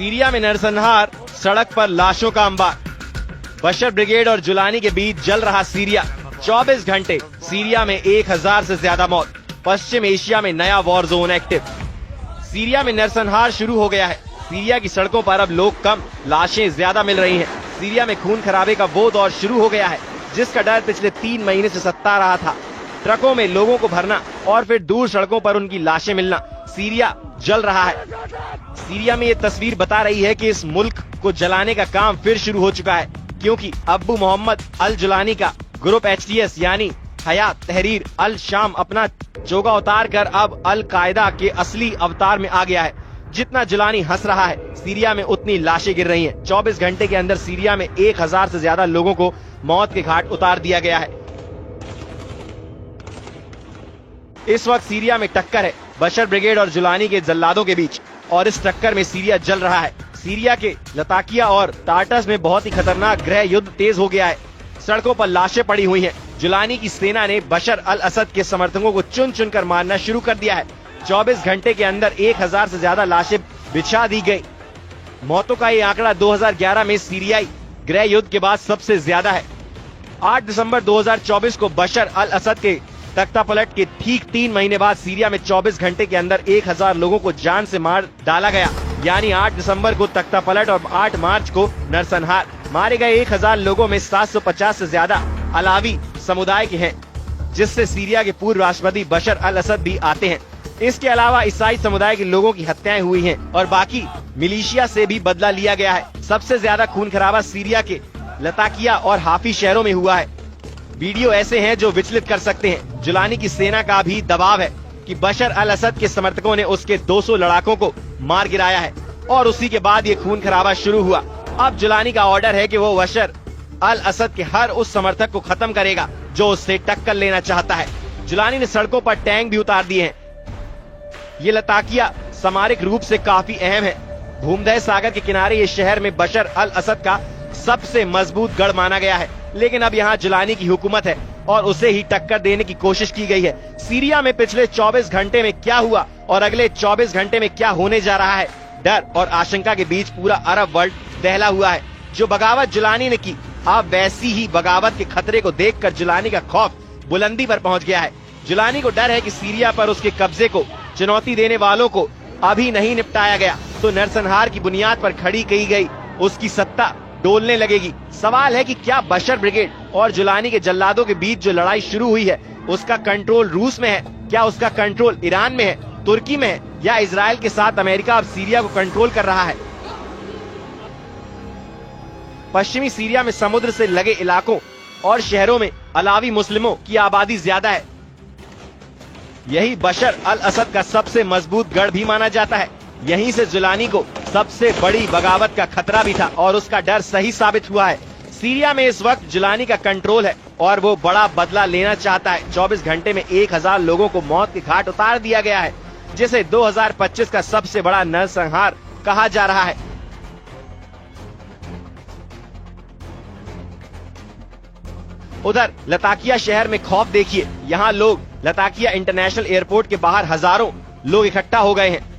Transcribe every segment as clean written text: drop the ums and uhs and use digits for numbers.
Syria में नरसंहार, सड़क पर लाशों का अंबार। बशर ब्रिगेड और जुलानी के बीच जल रहा सीरिया। 24 घंटे सीरिया में 1000 से ज्यादा मौत। पश्चिम एशिया में नया वॉर जोन एक्टिव। सीरिया में नरसंहार शुरू हो गया है। सीरिया की सड़कों पर अब लोग कम, लाशें ज्यादा मिल रही हैं। सीरिया में खून खराबे का वो दौर शुरू हो गया है जिसका डर पिछले 3 महीने से सता रहा था। ट्रकों में लोगों को भरना और फिर दूर सड़कों पर उनकी लाशें मिलना। सीरिया जल रहा है। सीरिया में ये तस्वीर बता रही है कि इस मुल्क को जलाने का काम फिर शुरू हो चुका है, क्योंकि अब्बू मोहम्मद अल जुलानी का ग्रुप HTS यानी हयात तहरीर अल शाम अपना चोगा उतार कर अब अल कायदा के असली अवतार में आ गया है। जितना जुलानी हंस रहा है, सीरिया में उतनी लाशें गिर रही हैं। 24 घंटे के अंदर सीरिया में 1000 से ज्यादा लोगों को मौत के घाट उतार दिया गया है। इस वक्त सीरिया में टक्कर है बशर ब्रिगेड और जुलानी के जल्लादों के बीच, और इस टक्कर में सीरिया जल रहा है। सीरिया के लताकिया और टार्टस में बहुत ही खतरनाक गृह युद्ध तेज हो गया है। सड़कों पर लाशें पड़ी हुई हैं। जुलानी की सेना ने बशर अल असद के समर्थकों को चुन चुन कर मारना शुरू कर दिया है। 24 घंटे के अंदर 1000 से ज्यादा लाशें बिछा दी गई। मौतों का ये आंकड़ा 2011 में सीरियाई गृह युद्ध के बाद सबसे ज्यादा है। 8 दिसंबर 2024 को बशर अल असद के तख्तापलट के ठीक 3 महीने बाद सीरिया में 24 घंटे के अंदर 1000 लोगों को जान से मार डाला गया। यानी 8 दिसंबर को तख्तापलट और 8 मार्च को नरसंहार। मारे गए 1000 लोगों में 750 से ज्यादा अलावी समुदाय के हैं, जिससे सीरिया के पूर्व राष्ट्रपति बशर अल असद भी आते हैं। इसके अलावा ईसाई समुदाय के लोगों की हत्याएं हुई हैं और बाकी मिलिशिया से भी बदला लिया गया है। सबसे ज्यादा खून खराबा सीरिया के लताकिया और हाफी शहरों में हुआ है। वीडियो ऐसे हैं जो विचलित कर सकते हैं। जुलानी की सेना का भी दबाव है कि बशर अल असद के समर्थकों ने उसके 200 लड़ाकों को मार गिराया है, और उसी के बाद ये खून खराबा शुरू हुआ। अब जुलानी का ऑर्डर है कि वो बशर अल असद के हर उस समर्थक को खत्म करेगा जो उससे टक्कर लेना चाहता है। जुलानी ने सड़कों पर टैंक भी उतार दिए हैं। ये लताकिया सामरिक रूप से काफी अहम है। भूमध्य सागर के किनारे ये शहर में बशर अल असद का सबसे मजबूत गढ़ माना गया है, लेकिन अब यहाँ जुलानी की हुकूमत है और उसे ही टक्कर देने की कोशिश की गई है। सीरिया में पिछले 24 घंटे में क्या हुआ और अगले 24 घंटे में क्या होने जा रहा है, डर और आशंका के बीच पूरा अरब वर्ल्ड दहला हुआ है। जो बगावत जुलानी ने की, अब वैसी ही बगावत के खतरे को देखकर जुलानी का खौफ बुलंदी पर पहुंच गया है। जुलानी को डर है कि सीरिया पर उसके कब्जे को चुनौती देने वालों को अभी नहीं निपटाया गया तो नरसंहार की बुनियाद पर खड़ी की गई उसकी सत्ता डोलने लगेगी। सवाल है कि क्या बशर ब्रिगेड और जुलानी के जल्लादों के बीच जो लड़ाई शुरू हुई है उसका कंट्रोल रूस में है, क्या उसका कंट्रोल ईरान में है, तुर्की में है, या इजराइल के साथ अमेरिका अब सीरिया को कंट्रोल कर रहा है। पश्चिमी सीरिया में समुद्र से लगे इलाकों और शहरों में अलावी मुस्लिमों की आबादी ज्यादा है। यही बशर अल असद का सबसे मजबूत गढ़ भी माना जाता है। यहीं से जुलानी को सबसे बड़ी बगावत का खतरा भी था और उसका डर सही साबित हुआ है। सीरिया में इस वक्त जुलानी का कंट्रोल है और वो बड़ा बदला लेना चाहता है। 24 घंटे में 1000 लोगों को मौत के घाट उतार दिया गया है, जिसे 2025 का सबसे बड़ा नरसंहार कहा जा रहा है। उधर लताकिया शहर में खौफ देखिए। यहाँ लोग लताकिया इंटरनेशनल एयरपोर्ट के बाहर हजारों लोग इकट्ठा हो गए हैं।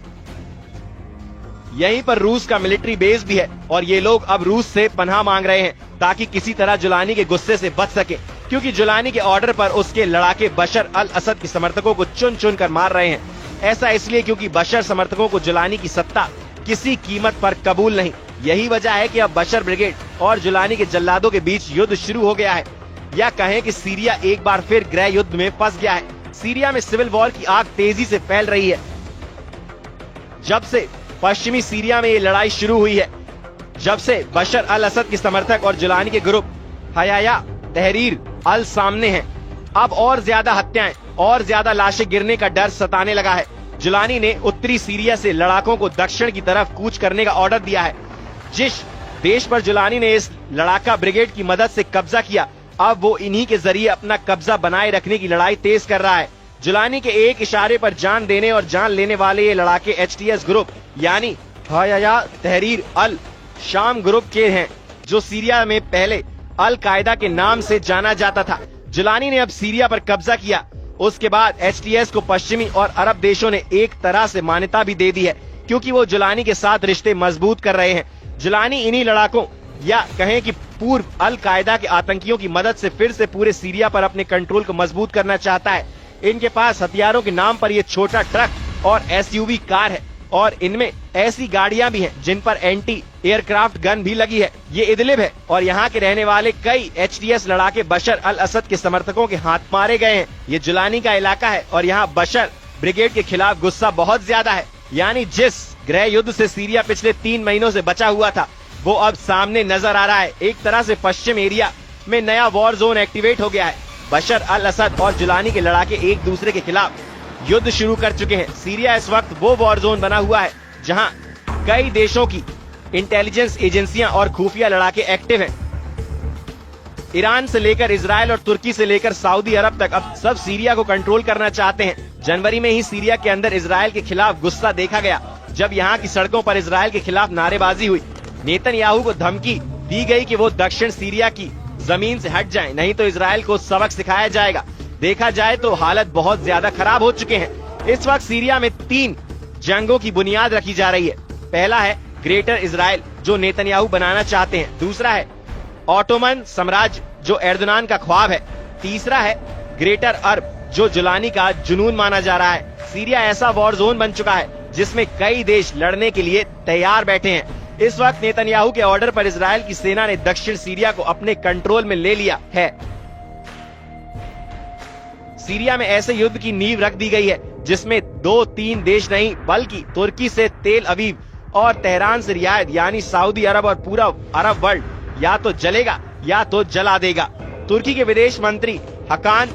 यहीं पर रूस का मिलिट्री बेस भी है और ये लोग अब रूस से पनाह मांग रहे हैं ताकि किसी तरह जुलानी के गुस्से से बच सके, क्योंकि जुलानी के ऑर्डर पर उसके लड़ाके बशर अल असद के समर्थकों को चुन चुन कर मार रहे हैं। ऐसा इसलिए क्योंकि बशर समर्थकों को जुलानी की सत्ता किसी कीमत पर कबूल नहीं। यही वजह है कि अब बशर ब्रिगेड और जुलानी के जल्लादों के बीच युद्ध शुरू हो गया है, या कहें कि सीरिया एक बार फिर गृह युद्ध में फंस गया है। सीरिया में सिविल वॉर की आग तेजी से फैल रही है। जब से पश्चिमी सीरिया में ये लड़ाई शुरू हुई है, जब से बशर अल असद के समर्थक और जुलानी के ग्रुप हयात तहरीर अल सामने हैं, अब और ज्यादा हत्याएं और ज्यादा लाशें गिरने का डर सताने लगा है। जुलानी ने उत्तरी सीरिया से लड़ाकों को दक्षिण की तरफ कूच करने का ऑर्डर दिया है। जिस देश पर जुलानी ने इस लड़ाका ब्रिगेड की मदद से कब्जा किया, अब वो इन्हीं के जरिए अपना कब्जा बनाए रखने की लड़ाई तेज कर रहा है। जुलानी के एक इशारे पर जान देने और जान लेने वाले ये लड़ाके HTS ग्रुप यानी हयात तहरीर अल शाम ग्रुप के हैं, जो सीरिया में पहले अल कायदा के नाम से जाना जाता था। जुलानी ने अब सीरिया पर कब्जा किया, उसके बाद HTS को पश्चिमी और अरब देशों ने एक तरह से मान्यता भी दे दी है, क्योंकि वो जुलानी के साथ रिश्ते मजबूत कर रहे हैं। जुलानी इन्हीं लड़ाकों या कहें कि पूर्व अल कायदा के आतंकियों की मदद से फिर से पूरे सीरिया पर अपने कंट्रोल को मजबूत करना चाहता है। इनके पास हथियारों के नाम पर ये छोटा ट्रक और SUV कार है और इनमें ऐसी गाड़ियां भी हैं जिन पर एंटी एयरक्राफ्ट गन भी लगी है। ये इदलिब है और यहाँ के रहने वाले कई HTS लड़ाके बशर अल असद के समर्थकों के हाथ मारे गए हैं। ये जुलानी का इलाका है और यहाँ बशर ब्रिगेड के खिलाफ गुस्सा बहुत ज्यादा है। यानी जिस गृह युद्ध से सीरिया पिछले 3 महीनों से बचा हुआ था वो अब सामने नजर आ रहा है। एक तरह से पश्चिम एरिया में नया वॉर जोन एक्टिवेट हो गया है। बशर अल असद और जुलानी के लड़ाके एक दूसरे के खिलाफ युद्ध शुरू कर चुके हैं। सीरिया इस वक्त वो वॉर जोन बना हुआ है जहां कई देशों की इंटेलिजेंस एजेंसियां और खुफिया लड़ाके एक्टिव हैं। ईरान से लेकर इजराइल और तुर्की से लेकर सऊदी अरब तक अब सब सीरिया को कंट्रोल करना चाहते हैं। जनवरी में ही सीरिया के अंदर इजराइल के खिलाफ गुस्सा देखा गया जब यहाँ की सड़कों पर इजराइल के खिलाफ नारेबाजी हुई। नेतन्याहू को धमकी दी गई कि वो दक्षिण सीरिया की जमीन से हट जाएं, नहीं तो इजराइल को सबक सिखाया जाएगा। देखा जाए तो हालत बहुत ज्यादा खराब हो चुके हैं। इस वक्त सीरिया में 3 जंगों की बुनियाद रखी जा रही है। पहला है ग्रेटर इजराइल जो नेतन्याहू बनाना चाहते हैं। दूसरा है ऑटोमन साम्राज्य जो एर्दोगान का ख्वाब है। तीसरा है ग्रेटर अरब जो जुलानी का जुनून माना जा रहा है। सीरिया ऐसा वॉर जोन बन चुका है जिसमें कई देश लड़ने के लिए तैयार बैठे हैं। इस वक्त नेतन्याहू के ऑर्डर पर इजराइल की सेना ने दक्षिण सीरिया को अपने कंट्रोल में ले लिया है। सीरिया में ऐसे युद्ध की नींव रख दी गई है जिसमें 2-3 देश नहीं बल्कि तुर्की से तेल अवीव और तेहरान से रियाद यानी सऊदी अरब और पूरा अरब वर्ल्ड या तो जलेगा या तो जला देगा। तुर्की के विदेश मंत्री हकान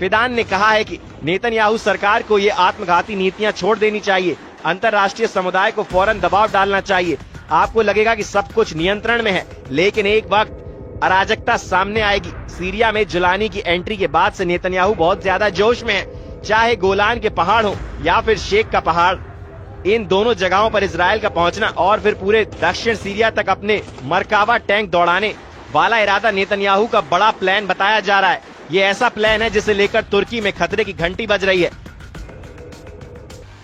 फिदान ने कहा है कि नेतन्याहू सरकार को ये आत्मघाती नीतियां छोड़ देनी चाहिए। अंतर्राष्ट्रीय समुदाय को फौरन दबाव डालना चाहिए। आपको लगेगा कि सब कुछ नियंत्रण में है लेकिन एक वक्त अराजकता सामने आएगी। सीरिया में जुलानी की एंट्री के बाद से नेतन्याहू बहुत ज्यादा जोश में है। चाहे गोलान के पहाड़ हो या फिर शेख का पहाड़, इन दोनों जगहों पर इजराइल का पहुंचना और फिर पूरे दक्षिण सीरिया तक अपने मरकावा टैंक दौड़ाने वाला इरादा नेतन्याहू का बड़ा प्लान बताया जा रहा है। ये ऐसा प्लान है जिसे लेकर तुर्की में खतरे की घंटी बज रही है।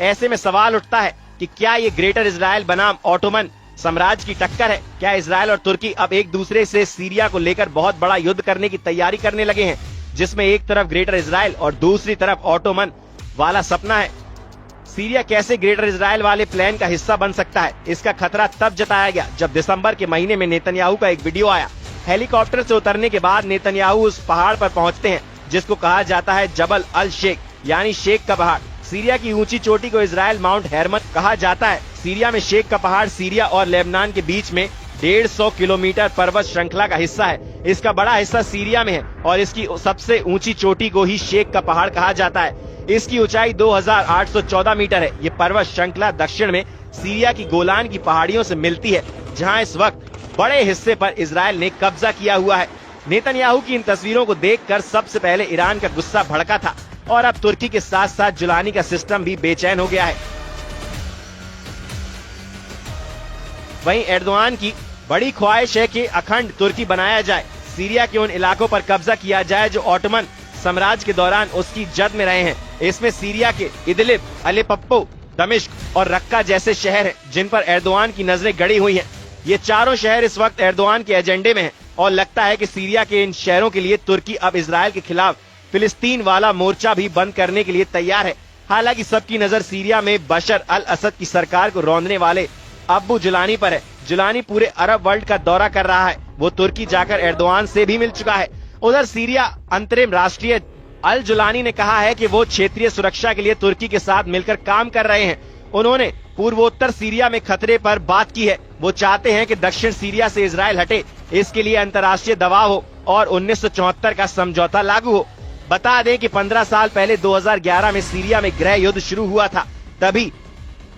ऐसे में सवाल उठता है कि क्या ये ग्रेटर इजराइल बनाम ऑटोमन साम्राज्य की टक्कर है? क्या इजराइल और तुर्की अब एक दूसरे से सीरिया को लेकर बहुत बड़ा युद्ध करने की तैयारी करने लगे हैं, जिसमें एक तरफ ग्रेटर इजराइल और दूसरी तरफ ऑटोमन वाला सपना है? सीरिया कैसे ग्रेटर इजराइल वाले प्लान का हिस्सा बन सकता है? इसका खतरा तब जताया गया जब दिसंबर के महीने में नेतन्याहू का एक वीडियो आया। हेलीकॉप्टर से उतरने के बाद नेतन्याहू उस पहाड़ पर पहुंचते हैं जिसको कहा जाता है जबल अल शेख यानी शेख का पहाड़। सीरिया की ऊंची चोटी को इजराइल माउंट हेरमन कहा जाता है। सीरिया में शेख का पहाड़ सीरिया और लेबनान के बीच में 150 किलोमीटर पर्वत श्रृंखला का हिस्सा है। इसका बड़ा हिस्सा सीरिया में है और इसकी सबसे ऊंची चोटी को ही शेख का पहाड़ कहा जाता है। इसकी ऊंचाई 2814 मीटर है। ये पर्वत श्रृंखला दक्षिण में सीरिया की गोलान की पहाड़ियों से मिलती है जहाँ इस वक्त बड़े हिस्से पर इजराइल ने कब्जा किया हुआ है। नेतन्याहू की इन तस्वीरों को देखकर सबसे पहले ईरान का गुस्सा भड़का था और अब तुर्की के साथ साथ जुलानी का सिस्टम भी बेचैन हो गया है। वहीं एर्दोगान की बड़ी ख्वाहिश है कि अखंड तुर्की बनाया जाए, सीरिया के उन इलाकों पर कब्जा किया जाए जो ऑटोमन साम्राज्य के दौरान उसकी जद में रहे हैं। इसमें सीरिया के इदलिब, अलेप्पो, दमिश्क और रक्का जैसे शहर हैं जिन पर एर्दोगान की नजरें गड़ी हुई हैं। ये चारों शहर इस वक्त एर्दोगान के एजेंडे में हैं और लगता है कि सीरिया के इन शहरों के लिए तुर्की अब इजराइल के खिलाफ फिलिस्तीन वाला मोर्चा भी बंद करने के लिए तैयार है। हालांकि सबकी नजर सीरिया में बशर अल असद की सरकार को रौंदने वाले अब्बू जुलानी पर है। जुलानी पूरे अरब वर्ल्ड का दौरा कर रहा है। वो तुर्की जाकर एर्दोगान से भी मिल चुका है। उधर सीरिया अंतरिम राष्ट्रीय अल जुलानी ने कहा है कि वो क्षेत्रीय सुरक्षा के लिए तुर्की के साथ मिलकर काम कर रहे हैं। उन्होंने पूर्वोत्तर सीरिया में खतरे पर बात की है। वो चाहते हैं कि दक्षिण सीरिया से इजराइल हटे, इसके लिए अंतर्राष्ट्रीय दबाव हो और 1974 का समझौता लागू हो। बता दें कि 15 साल पहले 2011 में सीरिया में गृह युद्ध शुरू हुआ था। तभी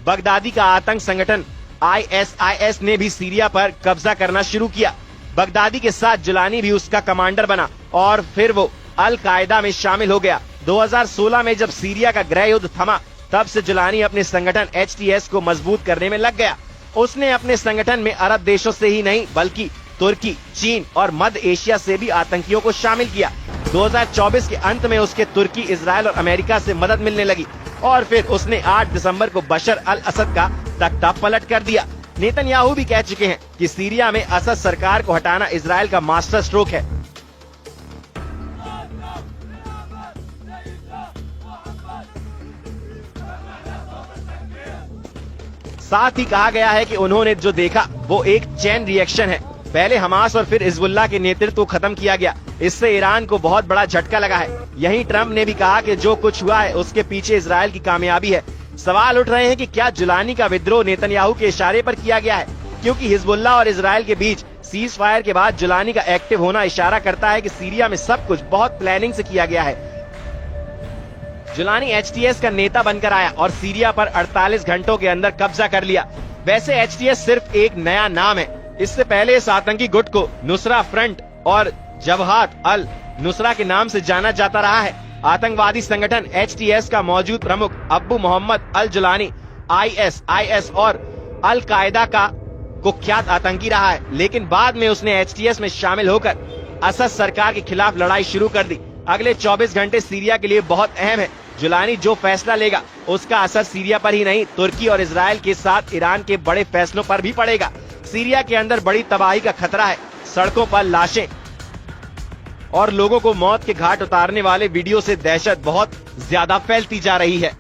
बगदादी का आतंक संगठन ISIS ने भी सीरिया पर कब्जा करना शुरू किया। बगदादी के साथ जुलानी भी उसका कमांडर बना और फिर वो अल कायदा में शामिल हो गया। 2016 में जब सीरिया का गृह युद्ध थमा तब से जुलानी अपने संगठन HTS को मजबूत करने में लग गया। उसने अपने संगठन में अरब देशों से ही नहीं बल्कि तुर्की, चीन और मध्य एशिया से भी आतंकियों को शामिल किया। 2024 के अंत में उसके तुर्की, इजराइल और अमेरिका से मदद मिलने लगी और फिर उसने 8 दिसंबर को बशर अल असद का तख्ता पलट कर दिया। नेतन्याहू भी कह चुके हैं कि सीरिया में असद सरकार को हटाना इजराइल का मास्टर स्ट्रोक है। साथ ही कहा गया है कि उन्होंने जो देखा वो एक चेन रिएक्शन है। पहले हमास और फिर हिजबुल्लाह के नेतृत्व को खत्म किया गया। इससे ईरान को बहुत बड़ा झटका लगा है। यहीं ट्रंप ने भी कहा कि जो कुछ हुआ है उसके पीछे इजराइल की कामयाबी है। सवाल उठ रहे हैं कि क्या जुलानी का विद्रोह नेतन्याहू के इशारे पर किया गया है, क्योंकि हिजबुल्लाह और इजराइल के बीच सीज फायर के बाद जुलानी का एक्टिव होना इशारा करता है कि सीरिया में सब कुछ बहुत प्लानिंग से किया गया है। जुलानी HTS का नेता बनकर आया और सीरिया पर 48 घंटों के अंदर कब्जा कर लिया। वैसे HTS सिर्फ एक नया नाम है। इससे पहले इस आतंकी गुट को नुसरा फ्रंट और जबहात अल नुसरा के नाम से जाना जाता रहा है। आतंकवादी संगठन HTS का मौजूद प्रमुख अब्बू मोहम्मद अल जुलानी IS और अल कायदा का कुख्यात आतंकी रहा है, लेकिन बाद में उसने HTS में शामिल होकर असद सरकार के खिलाफ लड़ाई शुरू कर दी। अगले 24 घंटे सीरिया के लिए बहुत अहम है। जुलानी जो फैसला लेगा उसका असर सीरिया पर ही नहीं, तुर्की और इजराइल के साथ ईरान के बड़े फैसलों पर भी पड़ेगा। सीरिया के अंदर बड़ी तबाही का खतरा है। सड़कों पर लाशें और लोगों को मौत के घाट उतारने वाले वीडियो से दहशत बहुत ज्यादा फैलती जा रही है।